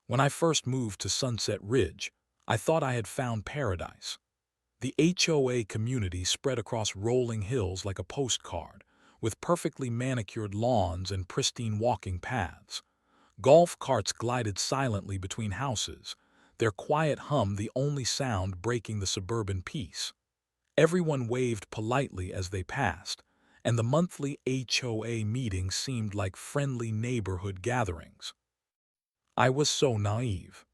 When I first moved to Sunset Ridge, I thought I had found paradise. The HOA community spread across rolling hills like a postcard, with perfectly manicured lawns and pristine walking paths. Golf carts glided silently between houses, their quiet hum the only sound breaking the suburban peace. Everyone waved politely as they passed, and the monthly HOA meetings seemed like friendly neighborhood gatherings. I was so naive.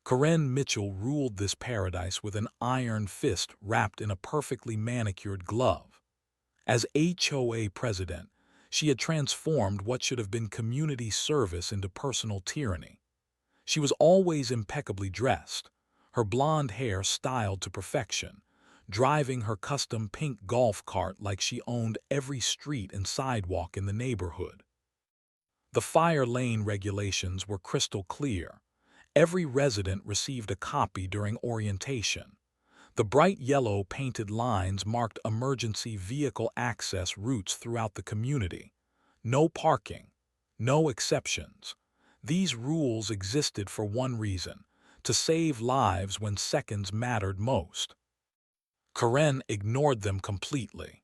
Karen Mitchell ruled this paradise with an iron fist wrapped in a perfectly manicured glove. As HOA president, she had transformed what should have been community service into personal tyranny. She was always impeccably dressed, her blonde hair styled to perfection, driving her custom pink golf cart like she owned every street and sidewalk in the neighborhood. The fire lane regulations were crystal clear. Every resident received a copy during orientation. The bright yellow painted lines marked emergency vehicle access routes throughout the community. No parking, no exceptions. These rules existed for one reason: to save lives when seconds mattered most. Karen ignored them completely.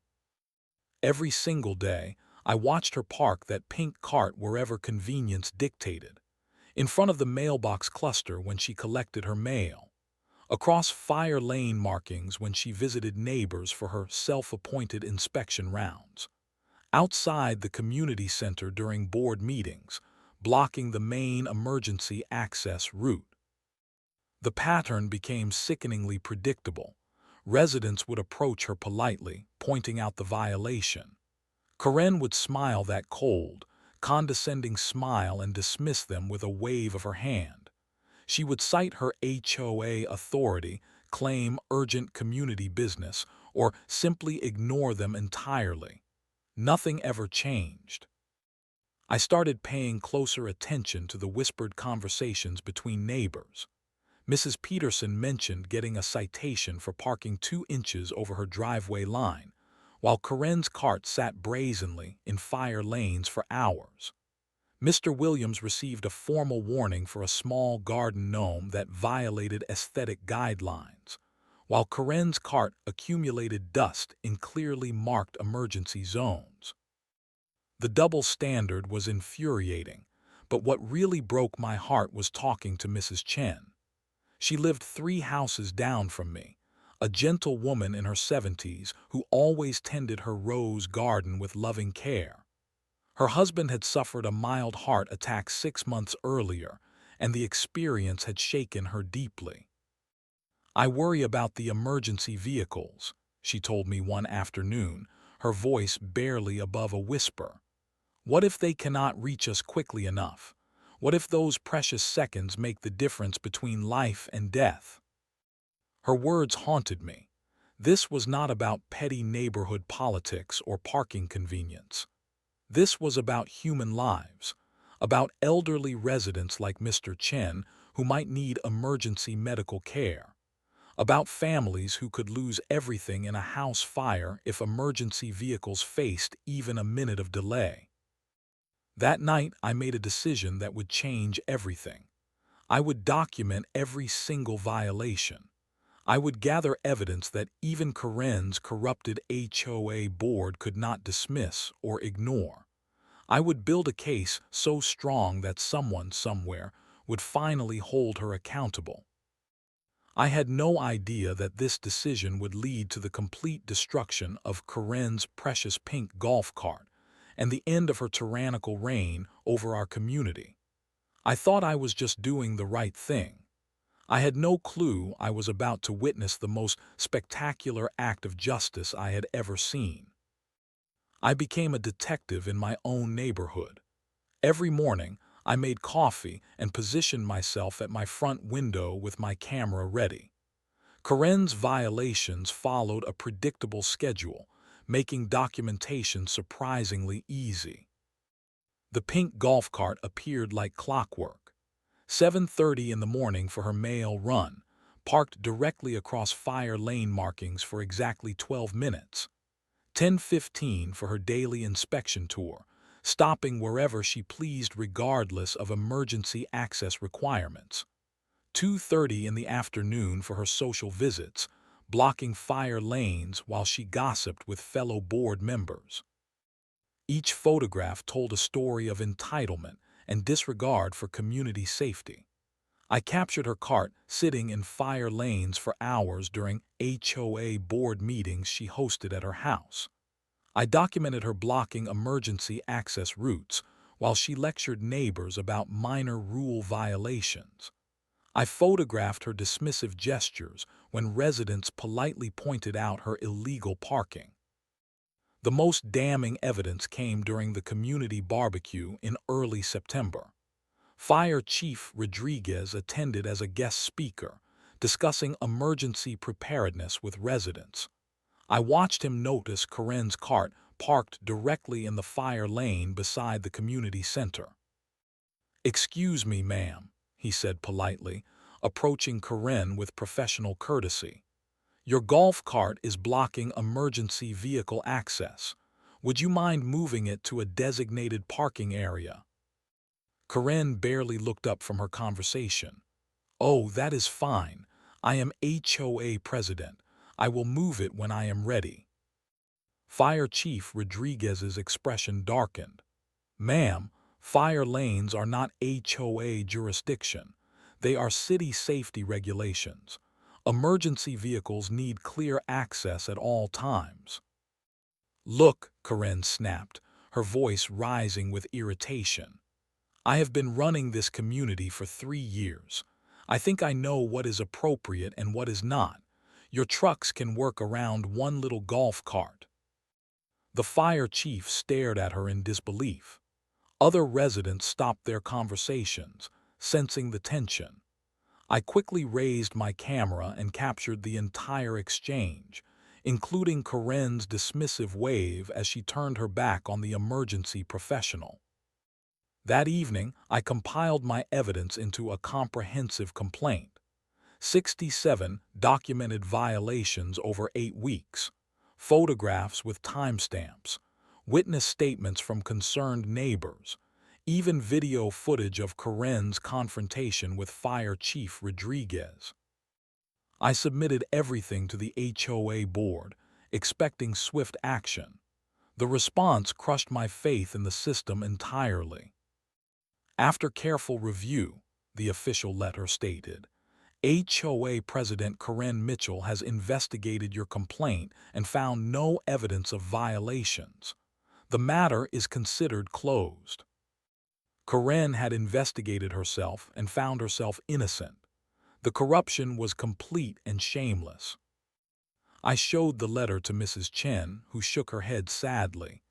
Every single day, I watched her park that pink cart wherever convenience dictated. In front of the mailbox cluster when she collected her mail, across fire lane markings when she visited neighbors for her self-appointed inspection rounds, outside the community center during board meetings, blocking the main emergency access route. The pattern became sickeningly predictable. Residents would approach her politely, pointing out the violation. Karen would smile that cold, condescending smile and dismiss them with a wave of her hand. She would cite her HOA authority, claim urgent community business, or simply ignore them entirely. Nothing ever changed. I started paying closer attention to the whispered conversations between neighbors. Mrs. Peterson mentioned getting a citation for parking 2 inches over her driveway line, while Karen's cart sat brazenly in fire lanes for hours. Mr. Williams received a formal warning for a small garden gnome that violated aesthetic guidelines, while Karen's cart accumulated dust in clearly marked emergency zones. The double standard was infuriating, but what really broke my heart was talking to Mrs. Chen. She lived 3 houses down from me, a gentle woman in her 70s who always tended her rose garden with loving care. Her husband had suffered a mild heart attack 6 months earlier, and the experience had shaken her deeply. "I worry about the emergency vehicles," she told me one afternoon, her voice barely above a whisper. "What if they cannot reach us quickly enough? What if those precious seconds make the difference between life and death?" Her words haunted me. This was not about petty neighborhood politics or parking convenience. This was about human lives, about elderly residents like Mr. Chen who might need emergency medical care, about families who could lose everything in a house fire if emergency vehicles faced even a minute of delay. That night, I made a decision that would change everything. I would document every single violation. I would gather evidence that even Karen's corrupted HOA board could not dismiss or ignore. I would build a case so strong that someone somewhere would finally hold her accountable. I had no idea that this decision would lead to the complete destruction of Karen's precious pink golf cart and the end of her tyrannical reign over our community. I thought I was just doing the right thing. I had no clue I was about to witness the most spectacular act of justice I had ever seen. I became a detective in my own neighborhood. Every morning, I made coffee and positioned myself at my front window with my camera ready. Karen's violations followed a predictable schedule, making documentation surprisingly easy. The pink golf cart appeared like clockwork. 7:30 in the morning for her mail run, parked directly across fire lane markings for exactly 12 minutes. 10:15 for her daily inspection tour, stopping wherever she pleased regardless of emergency access requirements. 2:30 in the afternoon for her social visits, blocking fire lanes while she gossiped with fellow board members. Each photograph told a story of entitlement and disregard for community safety. I captured her cart sitting in fire lanes for hours during HOA board meetings she hosted at her house. I documented her blocking emergency access routes while she lectured neighbors about minor rule violations. I photographed her dismissive gestures when residents politely pointed out her illegal parking. The most damning evidence came during the community barbecue in early September. Fire Chief Rodriguez attended as a guest speaker, discussing emergency preparedness with residents. I watched him notice Karen's cart parked directly in the fire lane beside the community center. "Excuse me, ma'am," he said politely, approaching Karen with professional courtesy. "Your golf cart is blocking emergency vehicle access. Would you mind moving it to a designated parking area?" Karen barely looked up from her conversation. "Oh, that is fine. I am HOA president. I will move it when I am ready." Fire Chief Rodriguez's expression darkened. "Ma'am, fire lanes are not HOA jurisdiction. They are city safety regulations. Emergency vehicles need clear access at all times." "Look," Karen snapped, her voice rising with irritation. "I have been running this community for 3 years. I think I know what is appropriate and what is not. Your trucks can work around one little golf cart." The fire chief stared at her in disbelief. Other residents stopped their conversations, sensing the tension. I quickly raised my camera and captured the entire exchange, including Karen's dismissive wave as she turned her back on the emergency professional. That evening, I compiled my evidence into a comprehensive complaint. 67 documented violations over 8 weeks, photographs with timestamps, witness statements from concerned neighbors, even video footage of Karen's confrontation with Fire Chief Rodriguez. I submitted everything to the HOA board, expecting swift action. The response crushed my faith in the system entirely. "After careful review," the official letter stated, "HOA President Karen Mitchell has investigated your complaint and found no evidence of violations. The matter is considered closed." Karen had investigated herself and found herself innocent. The corruption was complete and shameless. I showed the letter to Mrs. Chen, who shook her head sadly.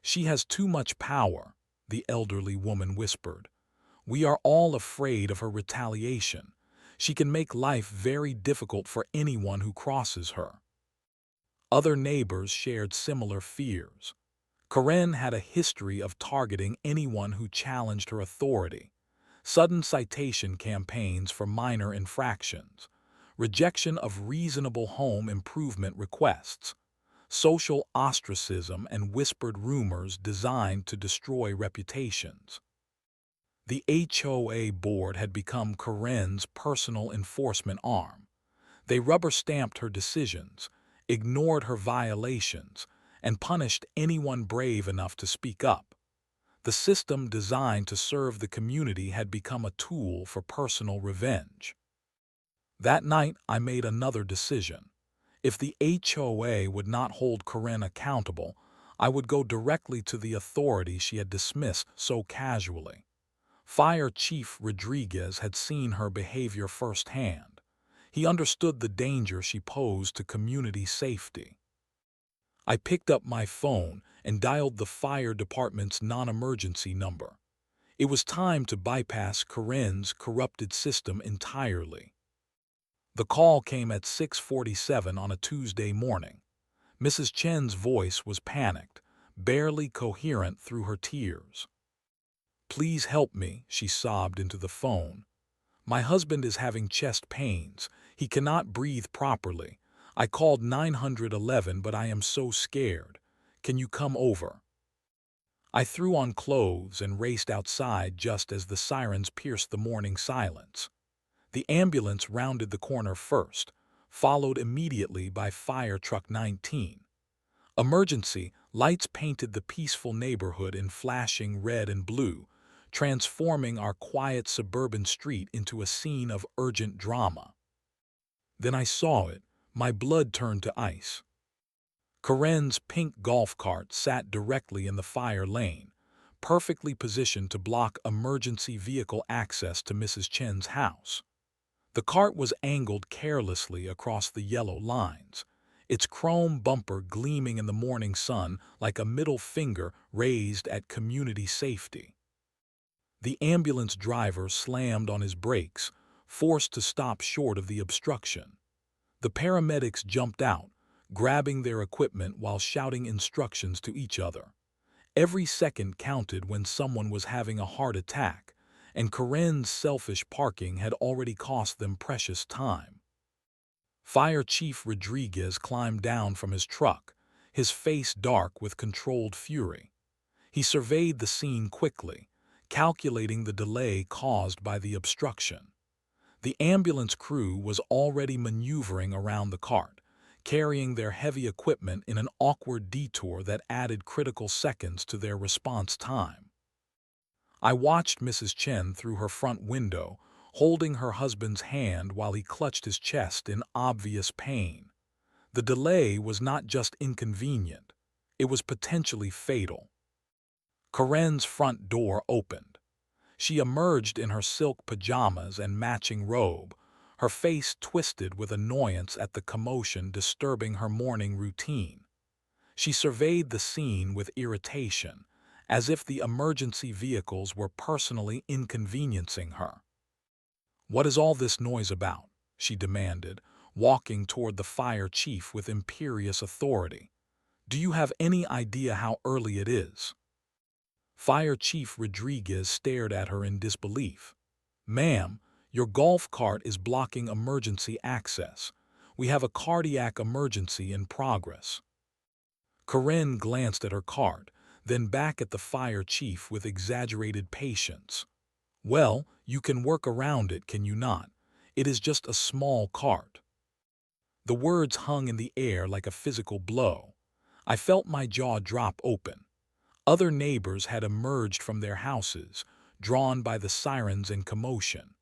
"She has too much power," the elderly woman whispered. "We are all afraid of her retaliation. She can make life very difficult for anyone who crosses her." Other neighbors shared similar fears. Karen had a history of targeting anyone who challenged her authority. Sudden citation campaigns for minor infractions, rejection of reasonable home improvement requests, social ostracism, and whispered rumors designed to destroy reputations. The HOA board had become Karen's personal enforcement arm. They rubber-stamped her decisions, ignored her violations, and punished anyone brave enough to speak up. The system designed to serve the community had become a tool for personal revenge. That night, I made another decision. If the HOA would not hold Karen accountable, I would go directly to the authority she had dismissed so casually. Fire Chief Rodriguez had seen her behavior firsthand. He understood the danger she posed to community safety. I picked up my phone and dialed the fire department's non-emergency number. It was time to bypass Karen's corrupted system entirely. The call came at 6:47 on a Tuesday morning. Mrs. Chen's voice was panicked, barely coherent through her tears. "Please help me," she sobbed into the phone. "My husband is having chest pains. He cannot breathe properly. I called 911, but I am so scared. Can you come over?" I threw on clothes and raced outside just as the sirens pierced the morning silence. The ambulance rounded the corner first, followed immediately by Firetruck 19. Emergency lights painted the peaceful neighborhood in flashing red and blue, transforming our quiet suburban street into a scene of urgent drama. Then I saw it. My blood turned to ice. Karen's pink golf cart sat directly in the fire lane, perfectly positioned to block emergency vehicle access to Mrs. Chen's house. The cart was angled carelessly across the yellow lines, its chrome bumper gleaming in the morning sun like a middle finger raised at community safety. The ambulance driver slammed on his brakes, forced to stop short of the obstruction. The paramedics jumped out, grabbing their equipment while shouting instructions to each other. Every second counted when someone was having a heart attack, and Karen's selfish parking had already cost them precious time. Fire Chief Rodriguez climbed down from his truck, his face dark with controlled fury. He surveyed the scene quickly, calculating the delay caused by the obstruction. The ambulance crew was already maneuvering around the cart, carrying their heavy equipment in an awkward detour that added critical seconds to their response time. I watched Mrs. Chen through her front window, holding her husband's hand while he clutched his chest in obvious pain. The delay was not just inconvenient, it was potentially fatal. Karen's front door opened. She emerged in her silk pajamas and matching robe, her face twisted with annoyance at the commotion disturbing her morning routine. She surveyed the scene with irritation, as if the emergency vehicles were personally inconveniencing her. "What is all this noise about?" she demanded, walking toward the fire chief with imperious authority. "Do you have any idea how early it is?" Fire Chief Rodriguez stared at her in disbelief. "Ma'am, your golf cart is blocking emergency access. We have a cardiac emergency in progress." Karen glanced at her cart, then back at the fire chief with exaggerated patience. "Well, you can work around it, can you not? It is just a small cart." The words hung in the air like a physical blow. I felt my jaw drop open. Other neighbors had emerged from their houses, drawn by the sirens and commotion.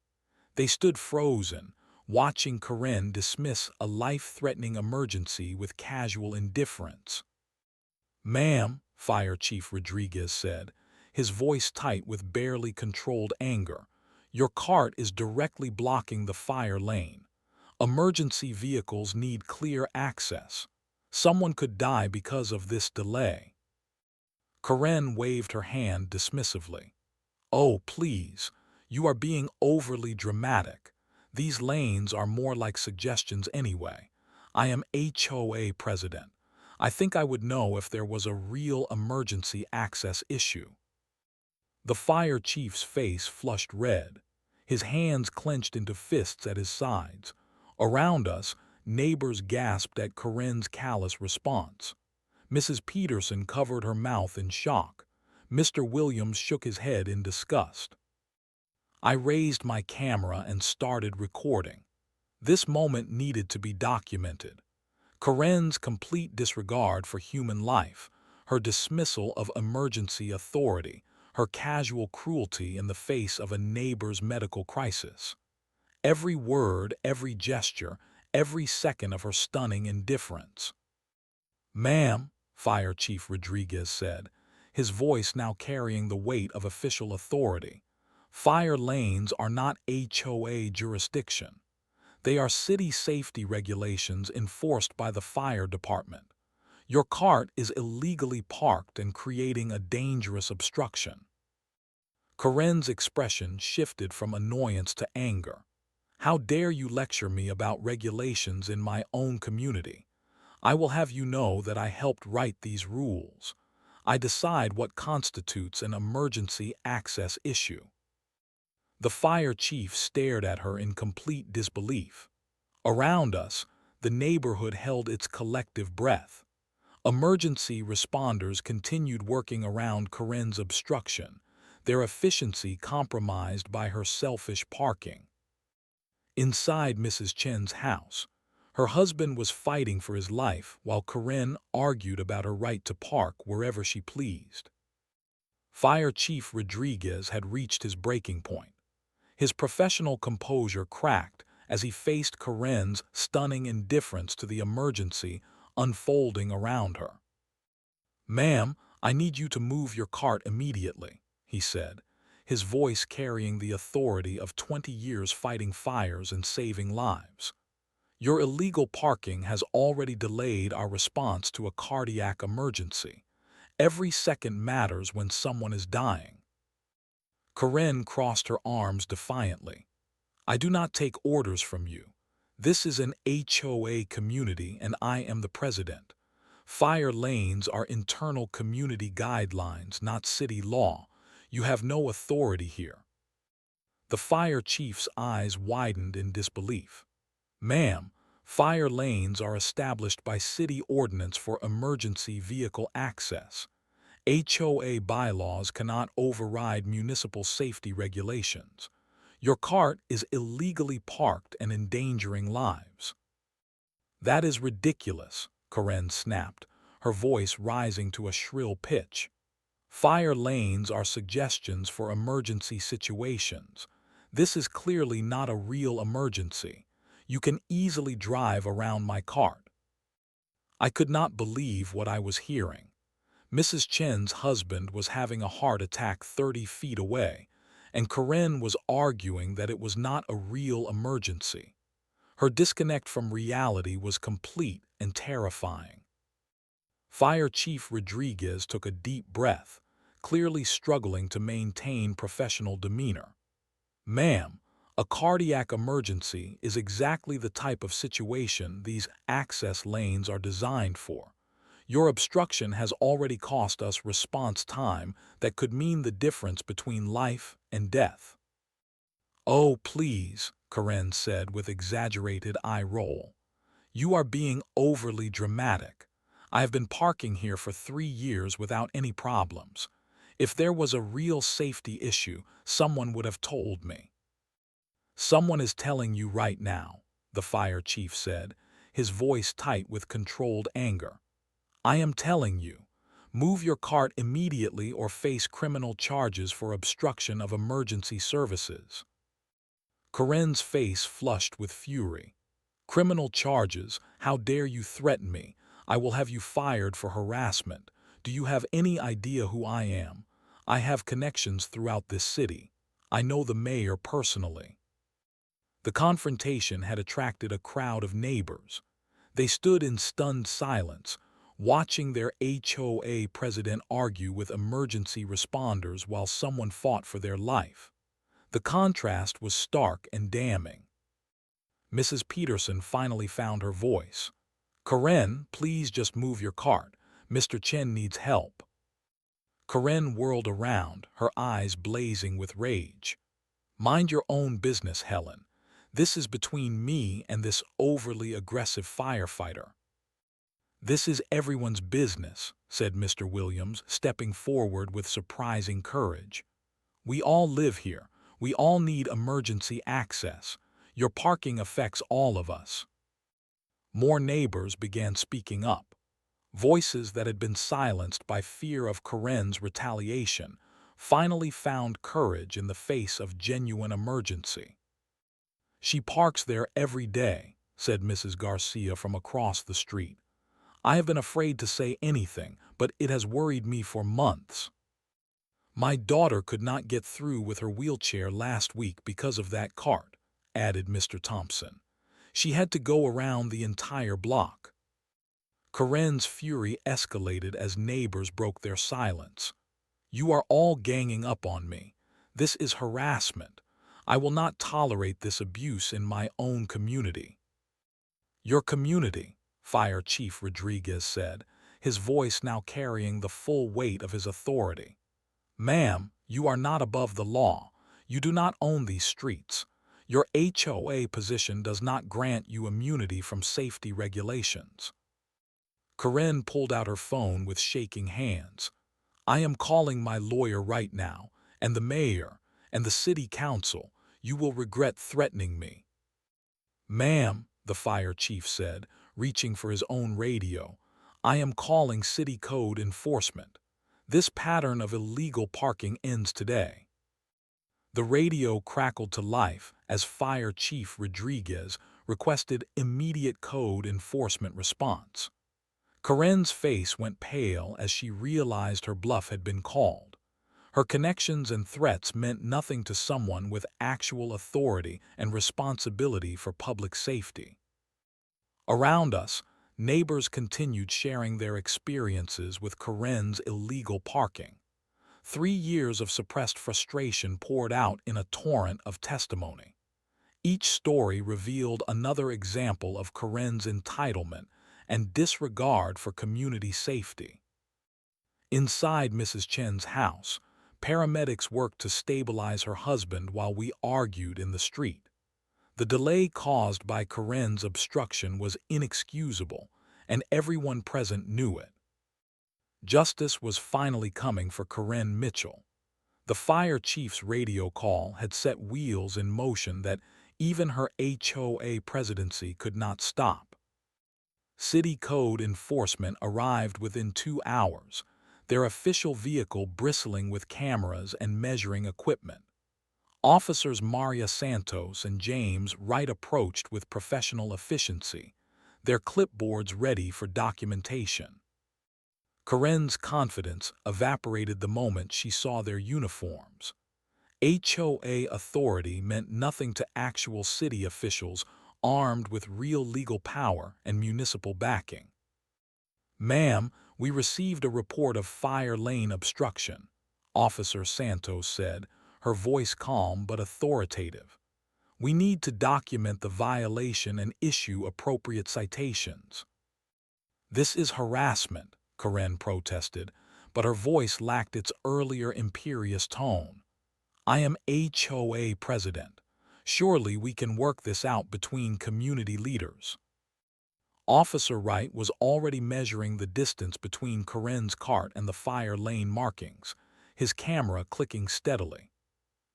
They stood frozen, watching Karen dismiss a life-threatening emergency with casual indifference. "Ma'am," Fire Chief Rodriguez said, his voice tight with barely controlled anger, "your cart is directly blocking the fire lane. Emergency vehicles need clear access. Someone could die because of this delay." Karen waved her hand dismissively. "Oh, please, you are being overly dramatic. These lanes are more like suggestions anyway. I am HOA president. I think I would know if there was a real emergency access issue." The fire chief's face flushed red. His hands clenched into fists at his sides. Around us, neighbors gasped at Karen's callous response. Mrs. Peterson covered her mouth in shock. Mr. Williams shook his head in disgust. I raised my camera and started recording. This moment needed to be documented. Karen's complete disregard for human life, her dismissal of emergency authority, her casual cruelty in the face of a neighbor's medical crisis. Every word, every gesture, every second of her stunning indifference. "Ma'am," Fire Chief Rodriguez said, his voice now carrying the weight of official authority, "fire lanes are not HOA jurisdiction. They are city safety regulations enforced by the fire department. Your cart is illegally parked and creating a dangerous obstruction." Karen's expression shifted from annoyance to anger. "How dare you lecture me about regulations in my own community? I will have you know that I helped write these rules. I decide what constitutes an emergency access issue." The fire chief stared at her in complete disbelief. Around us, the neighborhood held its collective breath. Emergency responders continued working around Karen's obstruction, their efficiency compromised by her selfish parking. Inside Mrs. Chen's house, her husband was fighting for his life while Karen argued about her right to park wherever she pleased. Fire Chief Rodriguez had reached his breaking point. His professional composure cracked as he faced Karen's stunning indifference to the emergency unfolding around her. "Ma'am, I need you to move your cart immediately," he said, his voice carrying the authority of 20 years fighting fires and saving lives. "Your illegal parking has already delayed our response to a cardiac emergency. Every second matters when someone is dying." Karen crossed her arms defiantly. "I do not take orders from you. This is an HOA community and I am the president. Fire lanes are internal community guidelines, not city law. You have no authority here." The fire chief's eyes widened in disbelief. "Ma'am, fire lanes are established by city ordinance for emergency vehicle access. HOA bylaws cannot override municipal safety regulations. Your cart is illegally parked and endangering lives." "That is ridiculous," Karen snapped, her voice rising to a shrill pitch. "Fire lanes are suggestions for emergency situations. This is clearly not a real emergency. You can easily drive around my cart." I could not believe what I was hearing. Mrs. Chen's husband was having a heart attack 30 feet away, and Karen was arguing that it was not a real emergency. Her disconnect from reality was complete and terrifying. Fire Chief Rodriguez took a deep breath, clearly struggling to maintain professional demeanor. "Ma'am, a cardiac emergency is exactly the type of situation these access lanes are designed for. Your obstruction has already cost us response time that could mean the difference between life and death." "Oh, please," Karen said with exaggerated eye roll. "You are being overly dramatic. I have been parking here for 3 years without any problems. If there was a real safety issue, someone would have told me." "Someone is telling you right now," the fire chief said, his voice tight with controlled anger. "I am telling you, move your cart immediately or face criminal charges for obstruction of emergency services." Karen's face flushed with fury. "Criminal charges? How dare you threaten me? I will have you fired for harassment. Do you have any idea who I am? I have connections throughout this city. I know the mayor personally." The confrontation had attracted a crowd of neighbors. They stood in stunned silence, watching their HOA president argue with emergency responders while someone fought for their life. The contrast was stark and damning. Mrs. Peterson finally found her voice. "Karen, please just move your cart. Mr. Chen needs help." Karen whirled around, her eyes blazing with rage. "Mind your own business, Helen. This is between me and this overly aggressive firefighter." "This is everyone's business," said Mr. Williams, stepping forward with surprising courage. "We all live here. We all need emergency access. Your parking affects all of us." More neighbors began speaking up. Voices that had been silenced by fear of Karen's retaliation finally found courage in the face of genuine emergency. "She parks there every day," said Mrs. Garcia from across the street. "I have been afraid to say anything, but it has worried me for months. My daughter could not get through with her wheelchair last week because of that cart," added Mr. Thompson. "She had to go around the entire block." Karen's fury escalated as neighbors broke their silence. "You are all ganging up on me. This is harassment. I will not tolerate this abuse in my own community." "Your community," Fire Chief Rodriguez said, his voice now carrying the full weight of his authority. "Ma'am, you are not above the law. You do not own these streets. Your HOA position does not grant you immunity from safety regulations." Karen pulled out her phone with shaking hands. "I am calling my lawyer right now, and the mayor, and the city council. You will regret threatening me." "Ma'am," the fire chief said, reaching for his own radio, "I am calling city code enforcement. This pattern of illegal parking ends today." The radio crackled to life as Fire Chief Rodriguez requested immediate code enforcement response. Karen's face went pale as she realized her bluff had been called. Her connections and threats meant nothing to someone with actual authority and responsibility for public safety. Around us, neighbors continued sharing their experiences with Karen's illegal parking. 3 years of suppressed frustration poured out in a torrent of testimony. Each story revealed another example of Karen's entitlement and disregard for community safety. Inside Mrs. Chen's house, paramedics worked to stabilize her husband while we argued in the street. The delay caused by Karen's obstruction was inexcusable, and everyone present knew it. Justice was finally coming for Karen Mitchell. The fire chief's radio call had set wheels in motion that even her HOA presidency could not stop. City code enforcement arrived within 2 hours, their official vehicle bristling with cameras and measuring equipment. Officers Maria Santos and James Wright approached with professional efficiency, their clipboards ready for documentation. Karen's confidence evaporated the moment she saw their uniforms. HOA authority meant nothing to actual city officials armed with real legal power and municipal backing. "Ma'am, we received a report of fire lane obstruction," Officer Santos said, her voice calm but authoritative. "We need to document the violation and issue appropriate citations." "This is harassment," Karen protested, but her voice lacked its earlier imperious tone. "I am HOA president. Surely we can work this out between community leaders." Officer Wright was already measuring the distance between Karen's cart and the fire lane markings, his camera clicking steadily.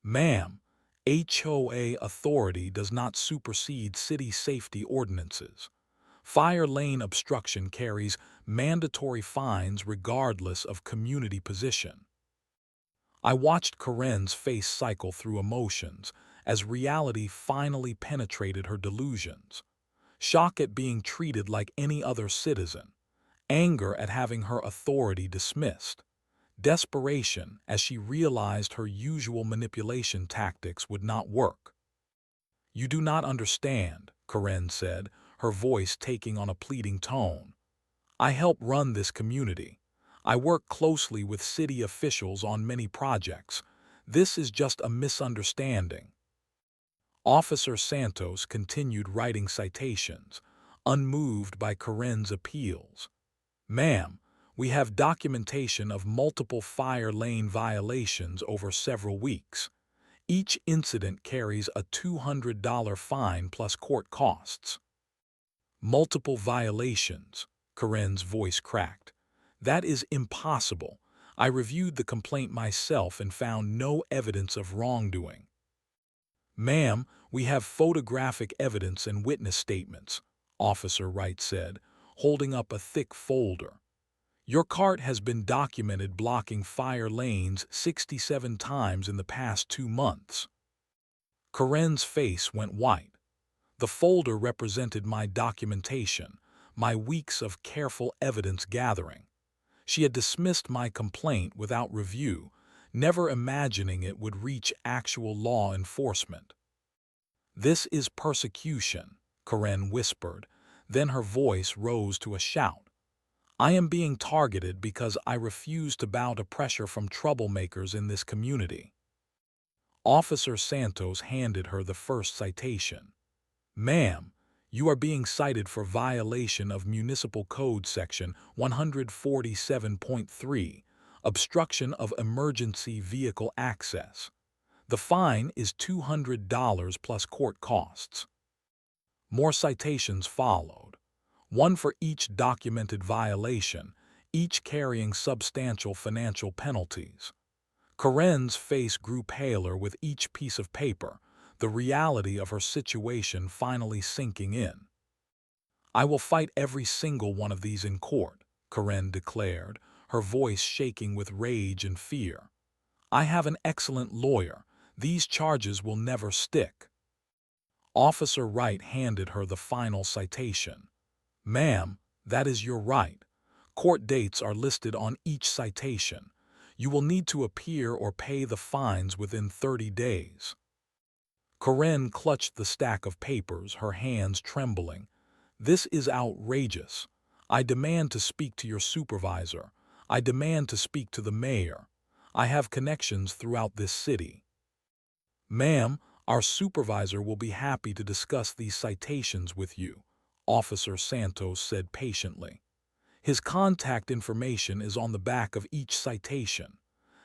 "Ma'am, HOA authority does not supersede city safety ordinances. Fire lane obstruction carries mandatory fines regardless of community position." I watched Karen's face cycle through emotions as reality finally penetrated her delusions. Shock at being treated like any other citizen, anger at having her authority dismissed, desperation as she realized her usual manipulation tactics would not work. "You do not understand," Karen said, her voice taking on a pleading tone. "I help run this community. I work closely with city officials on many projects. This is just a misunderstanding." Officer Santos continued writing citations, unmoved by Karen's appeals. "Ma'am, we have documentation of multiple fire lane violations over several weeks. Each incident carries a $200 fine plus court costs." "Multiple violations," Karen's voice cracked. "That is impossible. I reviewed the complaint myself and found no evidence of wrongdoing." "Ma'am, we have photographic evidence and witness statements," Officer Wright said, holding up a thick folder. "Your cart has been documented blocking fire lanes 67 times in the past 2 months." Karen's face went white. The folder represented my documentation, my weeks of careful evidence gathering. She had dismissed my complaint without review, never imagining it would reach actual law enforcement. "This is persecution," Karen whispered, then her voice rose to a shout. "I am being targeted because I refuse to bow to pressure from troublemakers in this community." Officer Santos handed her the first citation. "Ma'am, you are being cited for violation of Municipal Code Section 147.3, obstruction of emergency vehicle access. The fine is $200 plus court costs." More citations followed. one for each documented violation, each carrying substantial financial penalties. Karen's face grew paler with each piece of paper, the reality of her situation finally sinking in. "I will fight every single one of these in court," Karen declared, her voice shaking with rage and fear. "I have an excellent lawyer. These charges will never stick." Officer Wright handed her the final citation. "Ma'am, that is your right. Court dates are listed on each citation. You will need to appear or pay the fines within 30 days." Karen clutched the stack of papers, her hands trembling. "This is outrageous. I demand to speak to your supervisor. I demand to speak to the mayor. I have connections throughout this city." "Ma'am, our supervisor will be happy to discuss these citations with you," Officer Santos said patiently. "His contact information is on the back of each citation.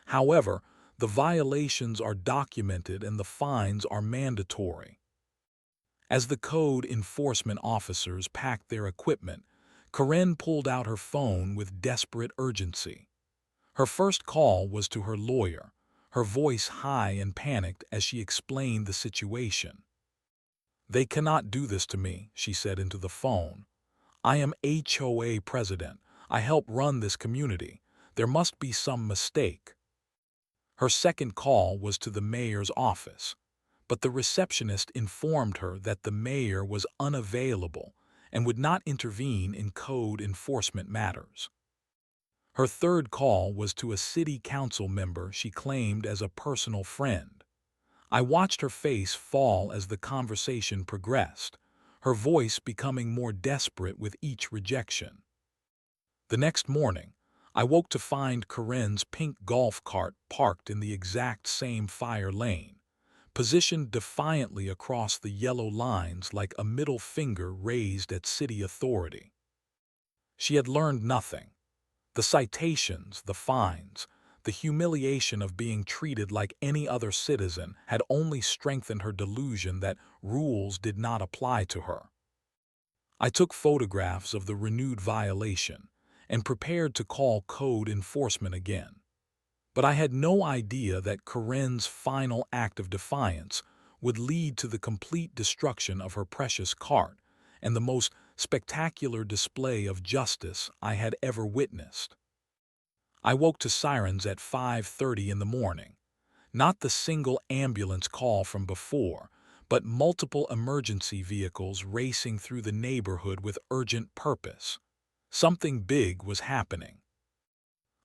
However, the violations are documented and the fines are mandatory." As the code enforcement officers packed their equipment, Karen pulled out her phone with desperate urgency. Her first call was to her lawyer, her voice high and panicked as she explained the situation. "They cannot do this to me," she said into the phone. "I am HOA president. I help run this community. There must be some mistake." Her second call was to the mayor's office, but the receptionist informed her that the mayor was unavailable and would not intervene in code enforcement matters. Her third call was to a city council member she claimed as a personal friend. I watched her face fall as the conversation progressed, her voice becoming more desperate with each rejection. The next morning, I woke to find Karen's pink golf cart parked in the exact same fire lane, positioned defiantly across the yellow lines like a middle finger raised at city authority. She had learned nothing. The citations, the fines, the humiliation of being treated like any other citizen had only strengthened her delusion that rules did not apply to her. I took photographs of the renewed violation and prepared to call code enforcement again. But I had no idea that Karen's final act of defiance would lead to the complete destruction of her precious cart and the most spectacular display of justice I had ever witnessed. I woke to sirens at 5:30 in the morning. Not the single ambulance call from before, but multiple emergency vehicles racing through the neighborhood with urgent purpose. Something big was happening.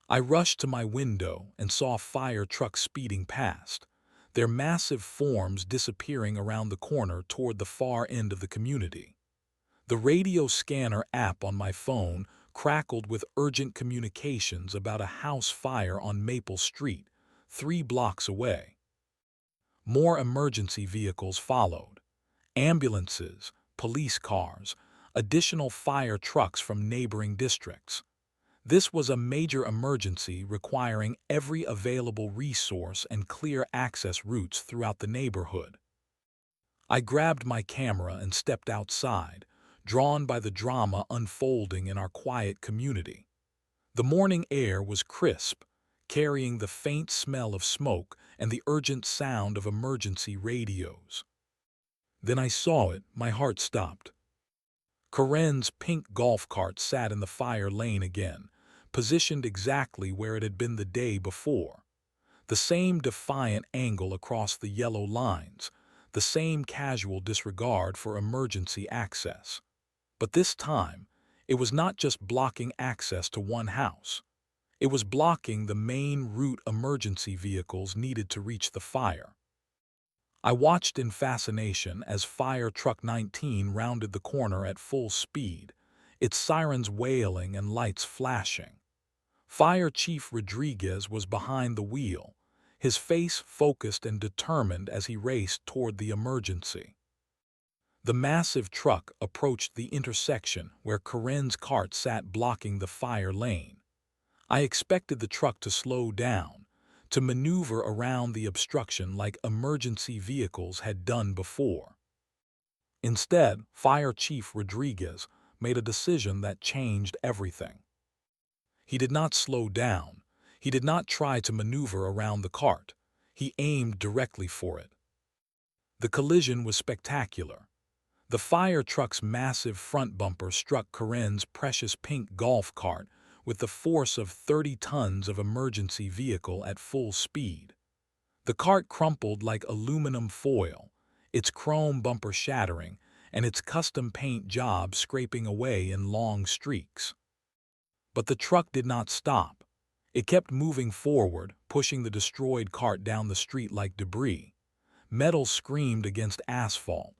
I rushed to my window and saw fire trucks speeding past, their massive forms disappearing around the corner toward the far end of the community. The radio scanner app on my phone crackled with urgent communications about a house fire on Maple Street, 3 blocks away. More emergency vehicles followed. Ambulances, police cars, additional fire trucks from neighboring districts. This was a major emergency requiring every available resource and clear access routes throughout the neighborhood. I grabbed my camera and stepped outside, drawn by the drama unfolding in our quiet community. The morning air was crisp, carrying the faint smell of smoke and the urgent sound of emergency radios. Then I saw it, my heart stopped. Karen's pink golf cart sat in the fire lane again, positioned exactly where it had been the day before. The same defiant angle across the yellow lines, the same casual disregard for emergency access. But this time, it was not just blocking access to one house. It was blocking the main route emergency vehicles needed to reach the fire. I watched in fascination as Fire Truck 19 rounded the corner at full speed, its sirens wailing and lights flashing. Fire Chief Rodriguez was behind the wheel, his face focused and determined as he raced toward the emergency. The massive truck approached the intersection where Karen's cart sat blocking the fire lane. I expected the truck to slow down, to maneuver around the obstruction like emergency vehicles had done before. Instead, Fire Chief Rodriguez, made a decision that changed everything. He did not slow down. He did not try to maneuver around the cart. He aimed directly for it. The collision was spectacular. The fire truck's massive front bumper struck Karen's precious pink golf cart with the force of 30 tons of emergency vehicle at full speed. The cart crumpled like aluminum foil, its chrome bumper shattering and its custom paint job scraping away in long streaks. But the truck did not stop. It kept moving forward, pushing the destroyed cart down the street like debris. Metal screamed against asphalt.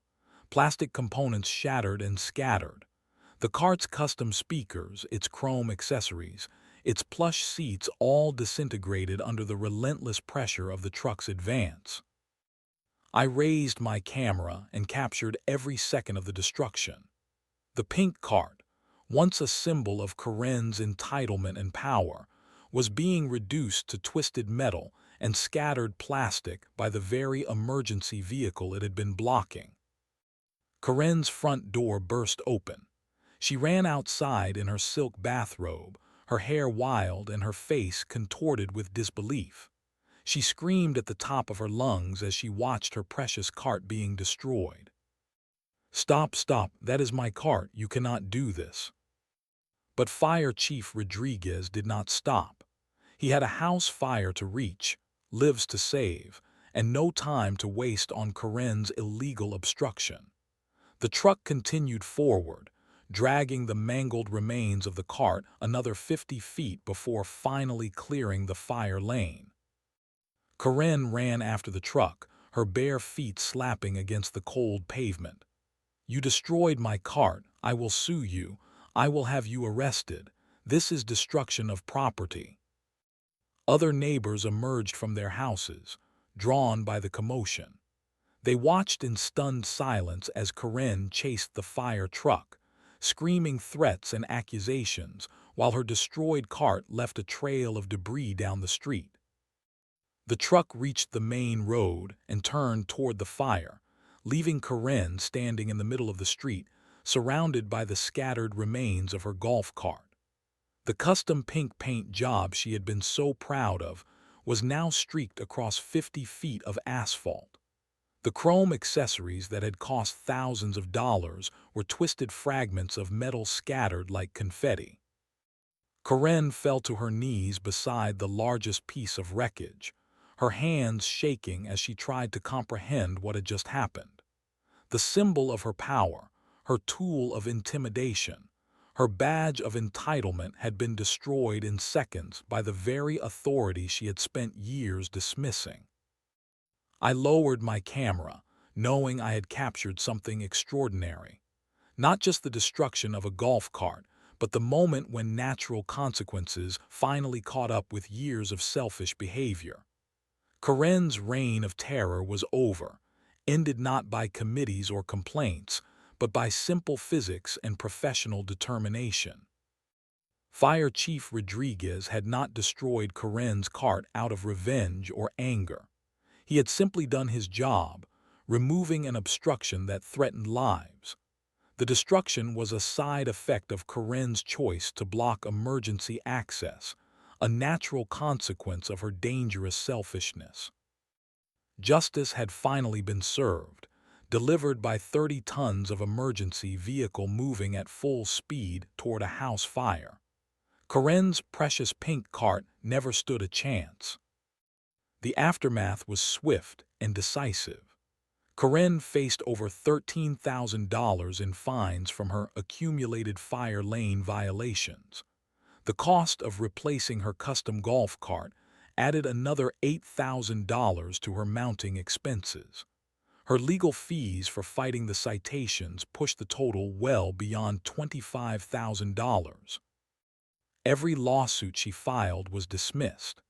Plastic components shattered and scattered. The cart's custom speakers, its chrome accessories, its plush seats all disintegrated under the relentless pressure of the truck's advance. I raised my camera and captured every second of the destruction. The pink cart, once a symbol of Karen's entitlement and power, was being reduced to twisted metal and scattered plastic by the very emergency vehicle it had been blocking. Karen's front door burst open. She ran outside in her silk bathrobe, her hair wild and her face contorted with disbelief. She screamed at the top of her lungs as she watched her precious cart being destroyed. "Stop, stop, that is my cart, you cannot do this." But Fire Chief Rodriguez did not stop. He had a house fire to reach, lives to save, and no time to waste on Karen's illegal obstruction. The truck continued forward, dragging the mangled remains of the cart another 50 feet before finally clearing the fire lane. Karen ran after the truck, her bare feet slapping against the cold pavement. "You destroyed my cart. I will sue you. I will have you arrested. This is destruction of property." Other neighbors emerged from their houses, drawn by the commotion. They watched in stunned silence as Karen chased the fire truck, screaming threats and accusations while her destroyed cart left a trail of debris down the street. The truck reached the main road and turned toward the fire, leaving Karen standing in the middle of the street, surrounded by the scattered remains of her golf cart. The custom pink paint job she had been so proud of was now streaked across 50 feet of asphalt. The chrome accessories that had cost thousands of dollars were twisted fragments of metal scattered like confetti. Karen fell to her knees beside the largest piece of wreckage, her hands shaking as she tried to comprehend what had just happened. The symbol of her power, her tool of intimidation, her badge of entitlement had been destroyed in seconds by the very authority she had spent years dismissing. I lowered my camera, knowing I had captured something extraordinary. Not just the destruction of a golf cart, but the moment when natural consequences finally caught up with years of selfish behavior. Karen's reign of terror was over, ended not by committees or complaints, but by simple physics and professional determination. Fire Chief Rodriguez had not destroyed Karen's cart out of revenge or anger. He had simply done his job, removing an obstruction that threatened lives. The destruction was a side effect of Karen's choice to block emergency access, a natural consequence of her dangerous selfishness. Justice had finally been served, delivered by 30 tons of emergency vehicle moving at full speed toward a house fire. Karen's precious pink cart never stood a chance. The aftermath was swift and decisive. Karen faced over $13,000 in fines from her accumulated fire lane violations. The cost of replacing her custom golf cart added another $8,000 to her mounting expenses. Her legal fees for fighting the citations pushed the total well beyond $25,000. Every lawsuit she filed was dismissed.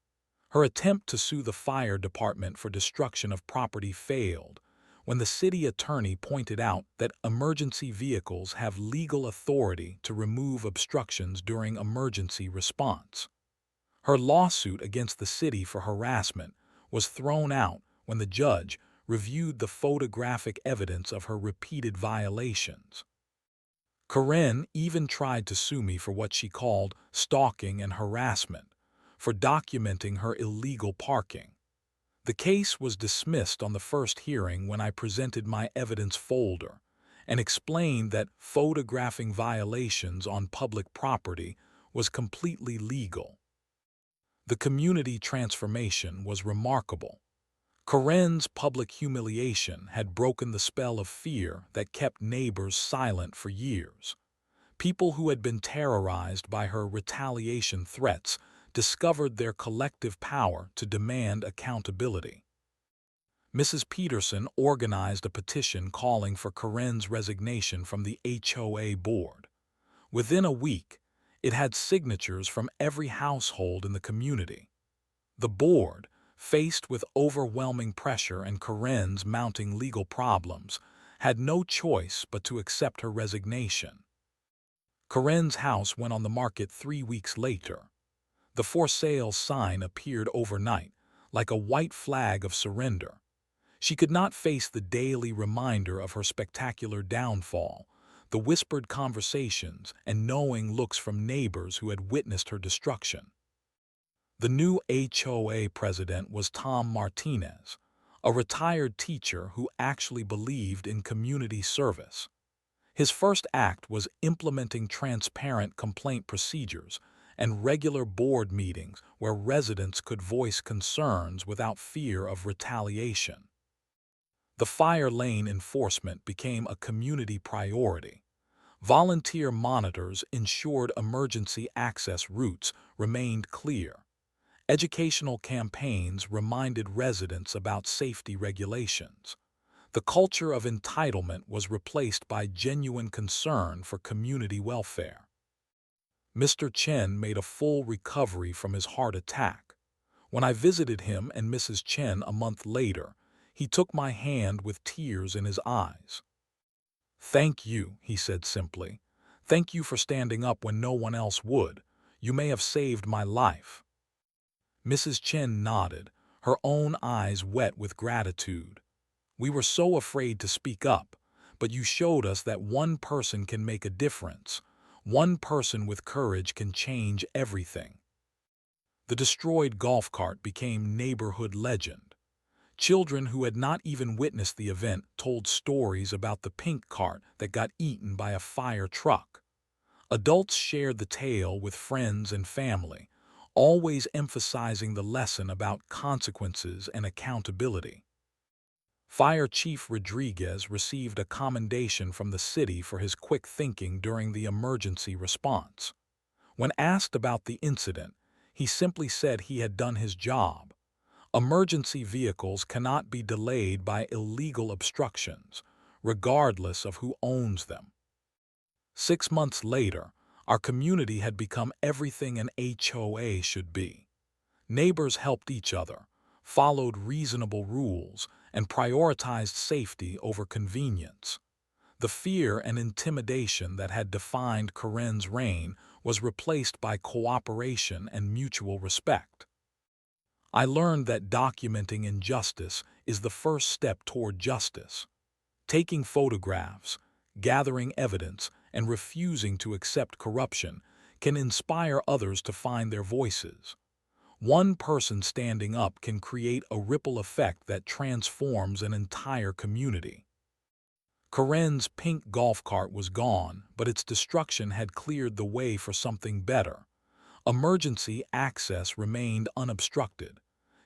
Her attempt to sue the fire department for destruction of property failed when the city attorney pointed out that emergency vehicles have legal authority to remove obstructions during emergency response. Her lawsuit against the city for harassment was thrown out when the judge reviewed the photographic evidence of her repeated violations. Karen even tried to sue me for what she called stalking and harassment, for documenting her illegal parking. The case was dismissed on the first hearing when I presented my evidence folder and explained that photographing violations on public property was completely legal. The community transformation was remarkable. Karen's public humiliation had broken the spell of fear that kept neighbors silent for years. People who had been terrorized by her retaliation threats discovered their collective power to demand accountability. Mrs. Peterson organized a petition calling for Karen's resignation from the HOA board. Within a week, it had signatures from every household in the community. The board, faced with overwhelming pressure and Karen's mounting legal problems, had no choice but to accept her resignation. Karen's house went on the market 3 weeks later. The for sale sign appeared overnight, like a white flag of surrender. She could not face the daily reminder of her spectacular downfall, the whispered conversations and knowing looks from neighbors who had witnessed her destruction. The new HOA president was Tom Martinez, a retired teacher who actually believed in community service. His first act was implementing transparent complaint procedures and regular board meetings where residents could voice concerns without fear of retaliation. The fire lane enforcement became a community priority. Volunteer monitors ensured emergency access routes remained clear. Educational campaigns reminded residents about safety regulations. The culture of entitlement was replaced by genuine concern for community welfare. Mr. Chen made a full recovery from his heart attack. When I visited him and Mrs. Chen a month later, he took my hand with tears in his eyes. "Thank you," he said simply. "Thank you for standing up when no one else would. You may have saved my life." Mrs. Chen nodded, her own eyes wet with gratitude. "We were so afraid to speak up, but you showed us that one person can make a difference. One person with courage can change everything." The destroyed golf cart became neighborhood legend. Children who had not even witnessed the event told stories about the pink cart that got eaten by a fire truck. Adults shared the tale with friends and family, always emphasizing the lesson about consequences and accountability. Fire Chief Rodriguez received a commendation from the city for his quick thinking during the emergency response. When asked about the incident, he simply said he had done his job. Emergency vehicles cannot be delayed by illegal obstructions, regardless of who owns them. 6 months later, our community had become everything an HOA should be. Neighbors helped each other, followed reasonable rules, and prioritized safety over convenience. The fear and intimidation that had defined Karen's reign was replaced by cooperation and mutual respect. I learned that documenting injustice is the first step toward justice. Taking photographs, gathering evidence, and refusing to accept corruption can inspire others to find their voices. One person standing up can create a ripple effect that transforms an entire community. Karen's pink golf cart was gone, but its destruction had cleared the way for something better. Emergency access remained unobstructed.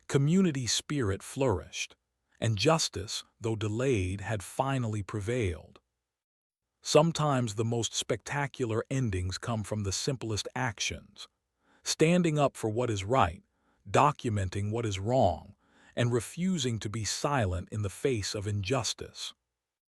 Community spirit flourished, and justice, though delayed, had finally prevailed. Sometimes the most spectacular endings come from the simplest actions. Standing up for what is right, documenting what is wrong, and refusing to be silent in the face of injustice.